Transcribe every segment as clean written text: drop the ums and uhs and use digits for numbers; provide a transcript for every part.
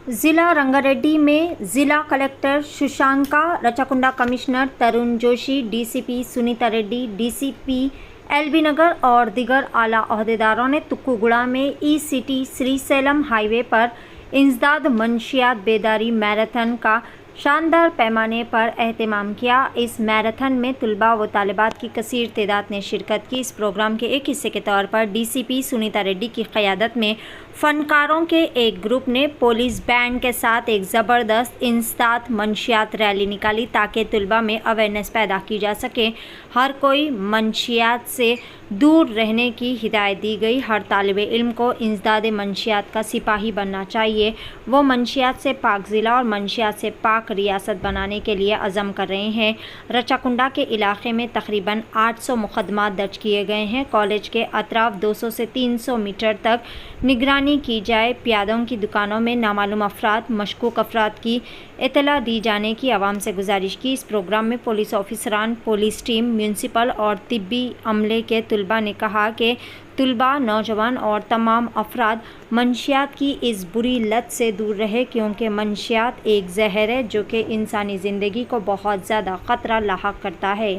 जिला रंगारेड्डी में जिला collector Shashanka, Rachakonda commissioner Tarun Joshi, DCP Sunitha Reddy, DCP LB Nagar और दीगर आला ओहदेदारों ने तुक्कुगुड़ा में ई सिटी श्रीसेलम हाईवे पर इंसदाद मंशियात बेदारी मैराथन का शानदार पैमाने पर एहतमाम किया। इस मैराथन में तलबा व तालिबात की कसीर तादाद ने शिरकत की। इस प्रोग्राम के एक हिस्से के तौर पर डीसीपी सुनीता रेड्डी की क़यादत में फ़नकारों के एक ग्रुप ने पुलिस बैंड के साथ एक ज़बरदस्त इंसदाद मंशियात रैली निकाली ताकि तलबा में अवेयरनेस पैदा की जा सके। हर कोई मंशियात से दूर रहने की हिदायत दी गई। हर तालिबे इल्म को इंसदाद मंशियात का सिपाही बनना चाहिए। वो मंशियात से पाक ज़िला और मंशियात से पाक रियासत बनाने के लिए अज़म कर रहे हैं। रचाकुंडा के इलाके में तकरीबन 800 मुकदमात दर्ज किए गए हैं। कॉलेज के अतराफ 200 से 300 मीटर तक निगरानी की जाए। प्यादों की दुकानों में नामालूम अफराद, मशकूक अफराद की इत्तला दी जाने की आवाम से गुजारिश की। इस प्रोग्राम में पुलिस ऑफिसरान, पुलिस टीम, म्यूनसिपल और तिब्बी अमले के तलबा ने कहा कि तलबा, नौजवान और तमाम अफराद मंशियात की इस बुरी लत से दूर रहे क्योंकि मंशियात एक जहर है जो कि इंसानी ज़िंदगी को बहुत ज़्यादा ख़तरा लाहक करता है।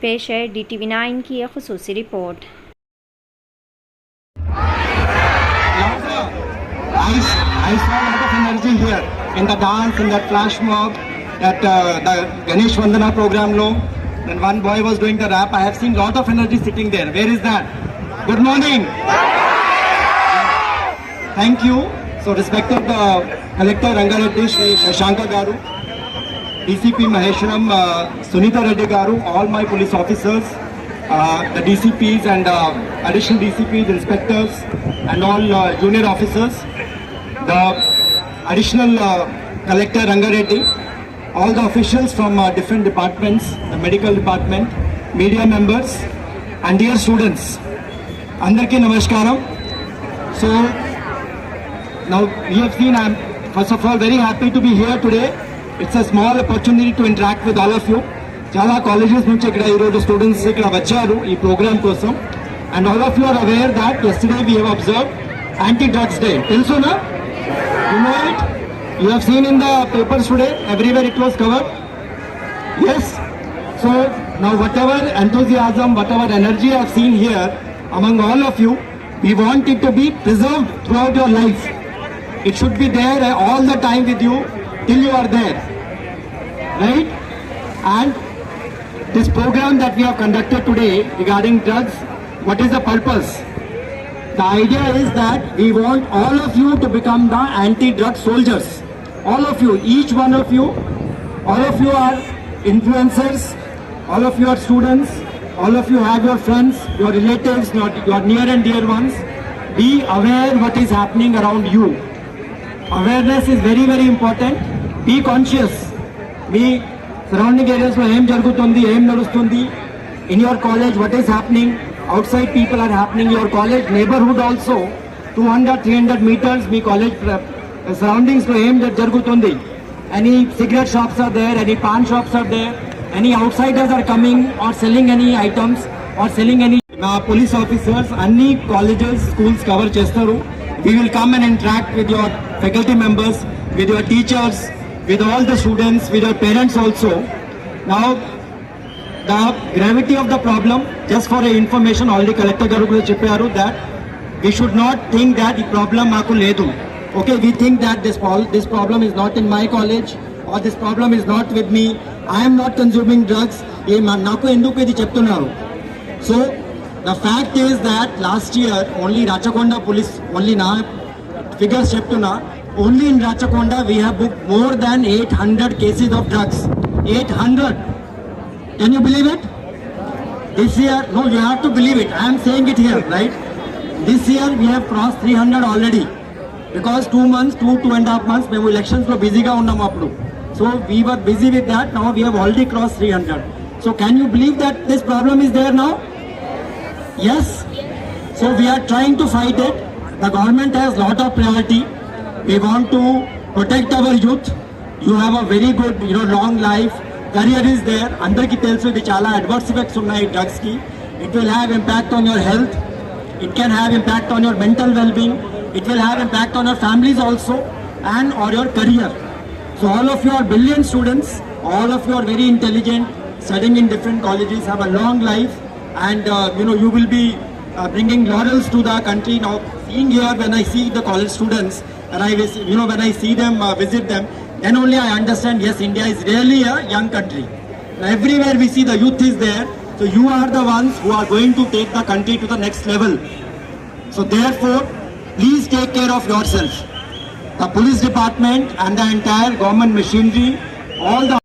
पेश है DTV9 की एक ख़ुसूसी report. I saw a lot of energy here in the dance, in that flash mob, that the Ganesh Vandana program lo. Then one boy was doing the rap. I have seen lot of energy sitting there. Where is that? Good morning. Thank you. So respected Collector Rangareddy Shri Shashanka Garu, DCP Maheshwaram, Sunita Reddy Garu, all my police officers, the DCPs and additional DCPs, inspectors and all junior officers, the additional Collector Rangareddy, all the officials from different departments, the medical department, media members and dear students. Andarki Namaskaram. So now we have seen, I am first of all very happy to be here today. It's a small opportunity to interact with all of you. Chala colleges nunchi ikkada ee roju students ikkada vacharu ee program kosam, and all of you are aware that yesterday we have observed anti-drugs day. Telsu na? You know it? You have seen in the papers today, everywhere it was covered. Yes? So now whatever enthusiasm, whatever energy I have seen here among all of you, we want it to be preserved throughout your life. It should be there all the time with you till you are there. Right? And this program that we have conducted today regarding drugs, what is the purpose? The idea is that we want all of you to become the anti-drug soldiers. All of you, each one of you, all of you are influencers, all of you are students, all of you have your friends, your relatives, your near and dear ones. Be aware what is happening around you. Awareness is very, very important. Be conscious. Be surrounding areas lo em jarugutundi, em nadustundi. In your college, what is happening? Outside people are happening. Your college neighborhood also, 200, 300 meters, me college surroundings lo em jarugutundi. Any cigarette shops are there, any pan shops are there, any outsiders are coming or selling any items or selling any police officers, any colleges, schools cover chestaru. We will come and interact with your faculty members, with your teachers, with all the students, with your parents also. Now, the gravity of the problem, just for information, already Collector Garu chepparu that we should not think that the problem maaku ledu. Okay, we think that this problem is not in my college or this problem is not with me. I am not consuming drugs. Naku enduku idi cheptunnaru. So the fact is that last year only Rachakonda police, only na figures cheptuna, only in Rachakonda we have booked more than 800 cases of drugs. 800. Can you believe it? This year, no, you have to believe it. I am saying it here, right? This year we have crossed 300 already. Because 2 months, 2.5 months, we were elections lo busy ga unnam appudu. So we were busy with that. Now we have already crossed 300. So can you believe that this problem is there now? Yes. So we are trying to fight it. The government has lot of priority. We want to protect our youth. You have a very good, long life. Career is there. Andarki telsu idi chala adverse effects unnayi drugs ki. It will have impact on your health. It can have impact on your mental well-being. It will have impact on your families also. and or your career. So all of you are brilliant students, all of you are very intelligent, studying in different colleges, have a long life, and you will be bringing laurels to the country. Now, seeing here, when I see the college students, and when I see them, visit them, then only I understand, yes, India is really a young country. Everywhere we see the youth is there, so you are the ones who are going to take the country to the next level. So therefore, please take care of yourself. The police department and the entire government machinery, all the